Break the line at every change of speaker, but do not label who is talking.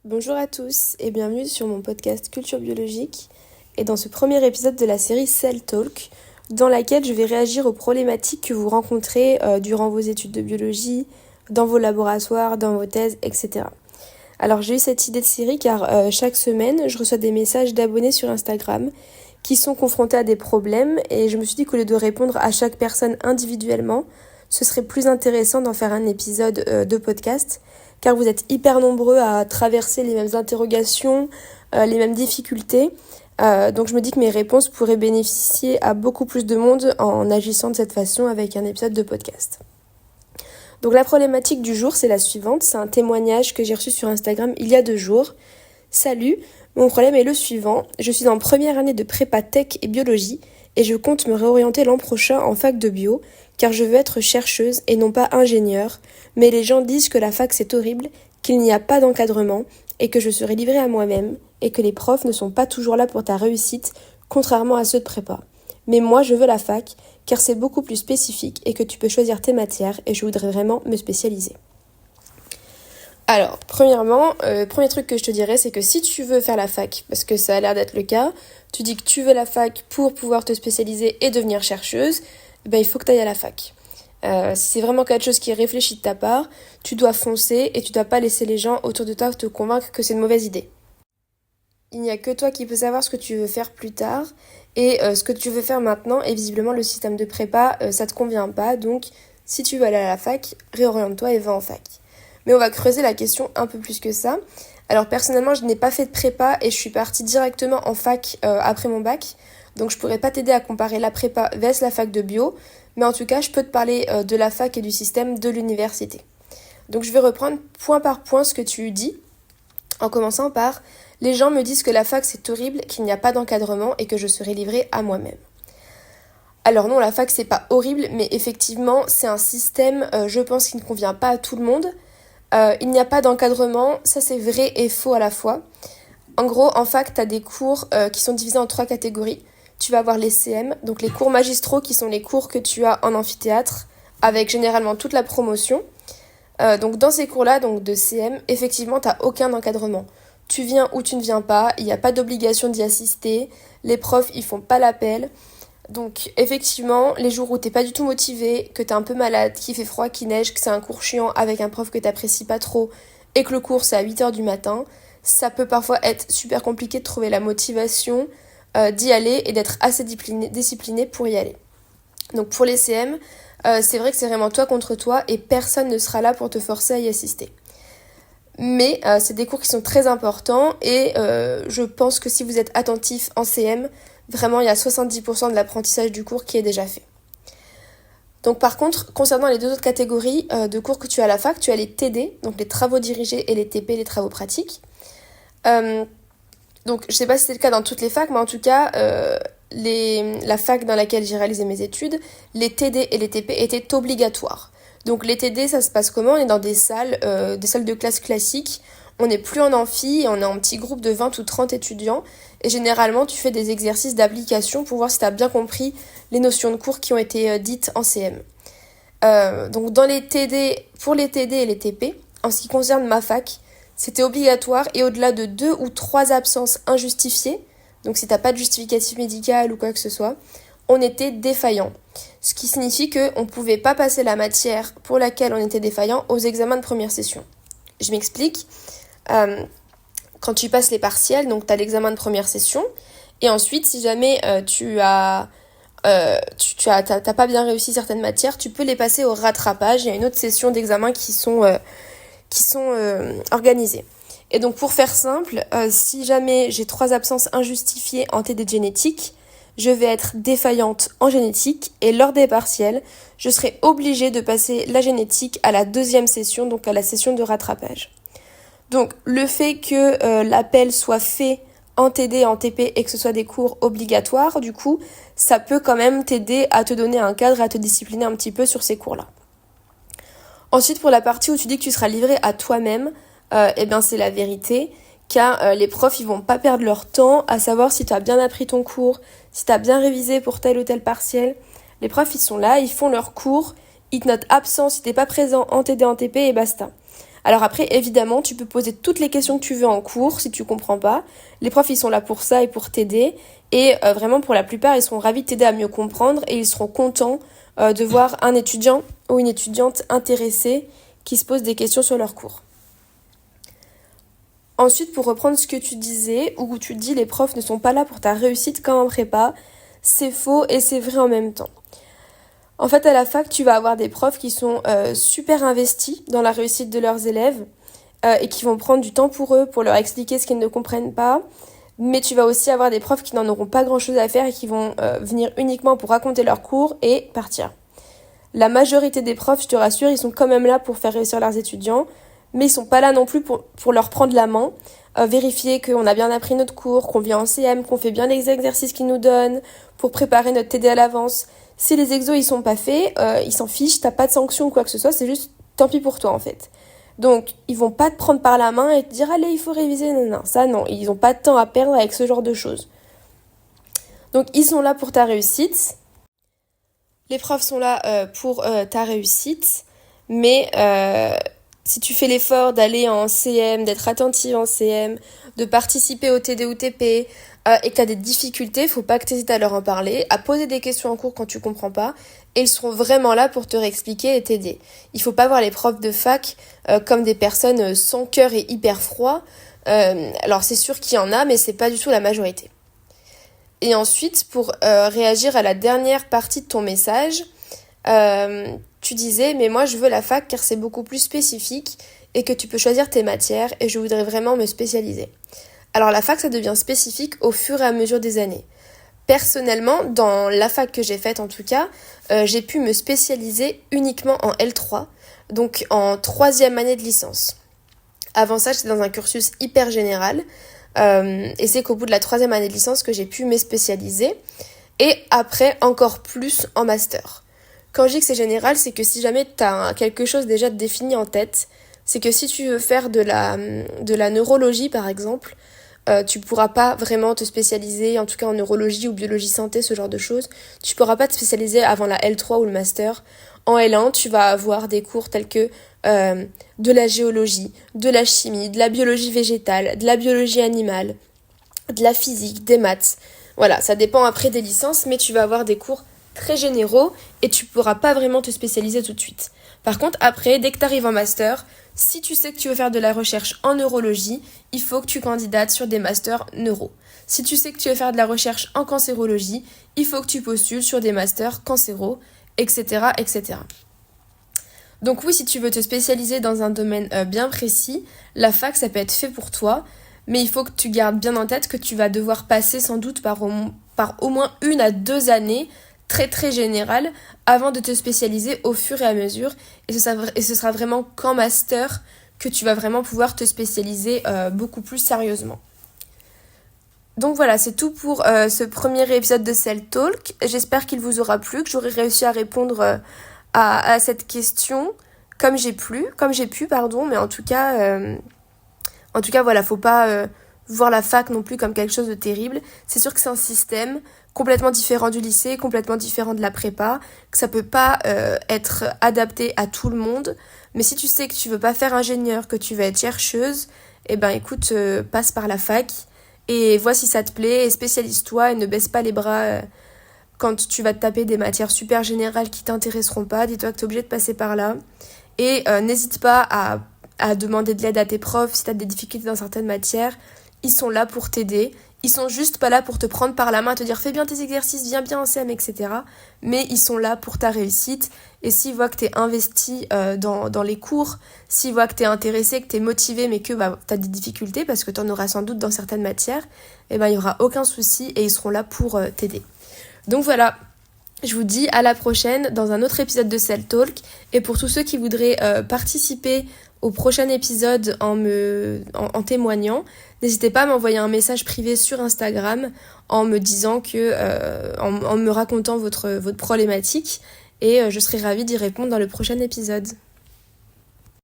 Bonjour à tous et bienvenue sur mon podcast Culture Biologique et dans ce premier épisode de la série Cell Talk dans laquelle je vais réagir aux problématiques que vous rencontrez durant vos études de biologie, dans vos laboratoires, dans vos thèses, etc. Alors j'ai eu cette idée de série car chaque semaine je reçois des messages d'abonnés sur Instagram qui sont confrontés à des problèmes et je me suis dit qu'au lieu de répondre à chaque personne individuellement, ce serait plus intéressant d'en faire un épisode de podcast car vous êtes hyper nombreux à traverser les mêmes interrogations, les mêmes difficultés. Donc je me dis que mes réponses pourraient bénéficier à beaucoup plus de monde en agissant de cette façon avec un épisode de podcast. Donc la problématique du jour, c'est la suivante. C'est un témoignage que j'ai reçu sur Instagram il y a 2 jours. Salut, mon problème est le suivant. Je suis en première année de prépa tech et biologie et je compte me réorienter l'an prochain en fac de bio car je veux être chercheuse et non pas ingénieure. Mais les gens disent que la fac c'est horrible, qu'il n'y a pas d'encadrement et que je serai livrée à moi-même et que les profs ne sont pas toujours là pour ta réussite, contrairement à ceux de prépa. Mais moi je veux la fac car c'est beaucoup plus spécifique et que tu peux choisir tes matières et je voudrais vraiment me spécialiser. Alors, premièrement, premier truc que je te dirais, c'est que si tu veux faire la fac, parce que ça a l'air d'être le cas, tu dis que tu veux la fac pour pouvoir te spécialiser et devenir chercheuse, ben il faut que tu ailles à la fac. Si c'est vraiment quelque chose qui est réfléchi de ta part, tu dois foncer et tu dois pas laisser les gens autour de toi te convaincre que c'est une mauvaise idée. Il n'y a que toi qui peux savoir ce que tu veux faire plus tard et ce que tu veux faire maintenant et visiblement le système de prépa ça te convient pas, donc si tu veux aller à la fac, réoriente-toi et va en fac. Mais on va creuser la question un peu plus que ça. Alors personnellement, je n'ai pas fait de prépa et je suis partie directement en fac après mon bac. Donc je pourrais pas t'aider à comparer la prépa vs la fac de bio, mais en tout cas, je peux te parler de la fac et du système de l'université. Donc je vais reprendre point par point ce que tu dis, en commençant par « Les gens me disent que la fac c'est horrible, qu'il n'y a pas d'encadrement et que je serai livrée à moi-même ». Alors non, la fac c'est pas horrible, mais effectivement, c'est un système, je pense, qui ne convient pas à tout le monde. Il n'y a pas d'encadrement, ça c'est vrai et faux à la fois. En gros, en fac, tu as des cours qui sont divisés en 3 catégories. Tu vas avoir les CM, donc les cours magistraux qui sont les cours que tu as en amphithéâtre, avec généralement toute la promotion. Donc dans ces cours-là, donc de CM, effectivement, tu n'as aucun encadrement. Tu viens ou tu ne viens pas, il n'y a pas d'obligation d'y assister, les profs, ils font pas l'appel. Donc effectivement, les jours où t'es pas du tout motivé, que t'es un peu malade, qu'il fait froid, qu'il neige, que c'est un cours chiant avec un prof que t'apprécies pas trop et que le cours c'est à 8h du matin, ça peut parfois être super compliqué de trouver la motivation d'y aller et d'être assez discipliné pour y aller. Donc pour les CM, c'est vrai que c'est vraiment toi contre toi et personne ne sera là pour te forcer à y assister. Mais c'est des cours qui sont très importants et je pense que si vous êtes attentif en CM, vraiment il y a 70% de l'apprentissage du cours qui est déjà fait. Donc par contre, concernant les 2 autres catégories de cours que tu as à la fac, tu as les TD, donc les travaux dirigés, et les TP, les travaux pratiques. Donc je sais pas si c'est le cas dans toutes les facs, mais en tout cas, la fac dans laquelle j'ai réalisé mes études, les TD et les TP étaient obligatoires. Donc les TD, ça se passe comment ? On est dans des salles de classe classiques, on n'est plus en amphi, on est en petit groupe de 20 ou 30 étudiants, et généralement tu fais des exercices d'application pour voir si tu as bien compris les notions de cours qui ont été dites en CM. Donc pour les TD et les TP, en ce qui concerne ma fac, c'était obligatoire et au-delà de 2 ou 3 absences injustifiées, donc si t'as pas de justificatif médical ou quoi que ce soit, on était défaillant. Ce qui signifie qu'on ne pouvait pas passer la matière pour laquelle on était défaillant aux examens de première session. Je m'explique. Quand tu passes les partiels, donc tu as l'examen de première session, et ensuite, si jamais t'as pas bien réussi certaines matières, tu peux les passer au rattrapage. Il y a une autre session d'examen qui sont organisées. Et donc pour faire simple, si jamais j'ai 3 absences injustifiées en TD de génétique, je vais être défaillante en génétique et lors des partiels, je serai obligée de passer la génétique à la 2e session, donc à la session de rattrapage. Donc le fait que l'appel soit fait en TD, en TP et que ce soit des cours obligatoires, du coup, ça peut quand même t'aider à te donner un cadre, à te discipliner un petit peu sur ces cours-là. Ensuite, pour la partie où tu dis que tu seras livré à toi-même, c'est la vérité, car les profs, ils vont pas perdre leur temps à savoir si tu as bien appris ton cours, si tu as bien révisé pour tel ou tel partiel. Les profs, ils sont là, ils font leur cours, ils te notent absent si t'es pas présent en TD, en TP et basta. Alors après, évidemment, tu peux poser toutes les questions que tu veux en cours si tu comprends pas. Les profs, ils sont là pour ça et pour t'aider. Et vraiment, pour la plupart, ils seront ravis de t'aider à mieux comprendre et ils seront contents de voir un étudiant ou une étudiante intéressée qui se pose des questions sur leur cours. Ensuite, pour reprendre ce que tu disais, où tu dis les profs ne sont pas là pour ta réussite comme en prépa, c'est faux et c'est vrai en même temps. En fait, à la fac, tu vas avoir des profs qui sont super investis dans la réussite de leurs élèves et qui vont prendre du temps pour eux, pour leur expliquer ce qu'ils ne comprennent pas. Mais tu vas aussi avoir des profs qui n'en auront pas grand-chose à faire et qui vont venir uniquement pour raconter leur cours et partir. La majorité des profs, je te rassure, ils sont quand même là pour faire réussir leurs étudiants, mais ils sont pas là non plus pour leur prendre la main, vérifier qu'on a bien appris notre cours, qu'on vient en CM, qu'on fait bien les exercices qu'ils nous donnent, pour préparer notre TD à l'avance. Si les exos ils sont pas faits, ils s'en fichent, t'as pas de sanction ou quoi que ce soit, c'est juste tant pis pour toi en fait. Donc ils vont pas te prendre par la main et te dire allez il faut réviser, non, ça non, ils ont pas de temps à perdre avec ce genre de choses. Donc ils sont là pour ta réussite, les profs sont là pour ta réussite, mais si tu fais l'effort d'aller en CM, d'être attentive en CM, de participer au TD ou TP, et que tu as des difficultés, faut pas que tu hésites à leur en parler, à poser des questions en cours quand tu comprends pas, et ils seront vraiment là pour te réexpliquer et t'aider. Il faut pas voir les profs de fac comme des personnes sans cœur et hyper froids. Alors c'est sûr qu'il y en a, mais c'est pas du tout la majorité. Et ensuite, pour réagir à la dernière partie de ton message, tu disais, mais moi je veux la fac car c'est beaucoup plus spécifique et que tu peux choisir tes matières et je voudrais vraiment me spécialiser. Alors la fac, ça devient spécifique au fur et à mesure des années. Personnellement, dans la fac que j'ai faite en tout cas, j'ai pu me spécialiser uniquement en L3, donc en 3e année de licence. Avant ça, j'étais dans un cursus hyper général et c'est qu'au bout de la 3e année de licence que j'ai pu me spécialiser et après encore plus en master. Quand je dis que c'est général, c'est que si jamais tu as quelque chose déjà défini en tête, c'est que si tu veux faire de la neurologie par exemple, tu pourras pas vraiment te spécialiser, en tout cas en neurologie ou biologie santé, ce genre de choses. Tu pourras pas te spécialiser avant la L3 ou le master. En L1, tu vas avoir des cours tels que de la géologie, de la chimie, de la biologie végétale, de la biologie animale, de la physique, des maths. Voilà, ça dépend après des licences, mais tu vas avoir des cours très généraux et tu pourras pas vraiment te spécialiser tout de suite. Par contre, après, dès que tu arrives en master, si tu sais que tu veux faire de la recherche en neurologie, il faut que tu candidates sur des masters neuro. Si tu sais que tu veux faire de la recherche en cancérologie, il faut que tu postules sur des masters cancéro, etc., etc. Donc oui, si tu veux te spécialiser dans un domaine bien précis, la fac, ça peut être fait pour toi, mais il faut que tu gardes bien en tête que tu vas devoir passer sans doute par au moins 1 à 2 années très très générales avant de te spécialiser au fur et à mesure. Et ce sera vraiment qu'en master que tu vas vraiment pouvoir te spécialiser beaucoup plus sérieusement. Donc voilà, c'est tout pour ce premier épisode de Cell Talk. J'espère qu'il vous aura plu, que j'aurai réussi à répondre à cette question comme j'ai pu, mais en tout cas voilà, faut pas voir la fac non plus comme quelque chose de terrible. C'est sûr que c'est un système complètement différent du lycée, complètement différent de la prépa, que ça peut pas être adapté à tout le monde. Mais si tu sais que tu veux pas faire ingénieur, que tu veux être chercheuse, eh ben écoute, passe par la fac et vois si ça te plaît et spécialise-toi et ne baisse pas les bras quand tu vas te taper des matières super générales qui t'intéresseront pas. Dis-toi que tu es obligé de passer par là. Et n'hésite pas à demander de l'aide à tes profs si tu as des difficultés dans certaines matières. Ils sont là pour t'aider. Ils sont juste pas là pour te prendre par la main, te dire fais bien tes exercices, viens bien en CM, etc. Mais ils sont là pour ta réussite. Et s'ils voient que tu es investi dans les cours, s'ils voient que tu es intéressé, que tu es motivé, mais que tu as des difficultés, parce que tu en auras sans doute dans certaines matières, il n'y aura aucun souci et ils seront là pour t'aider. Donc voilà, je vous dis à la prochaine dans un autre épisode de Cell Talk. Et pour tous ceux qui voudraient participer au prochain épisode en témoignant, n'hésitez pas à m'envoyer un message privé sur Instagram en me disant en me racontant votre problématique et je serai ravie d'y répondre dans le prochain épisode.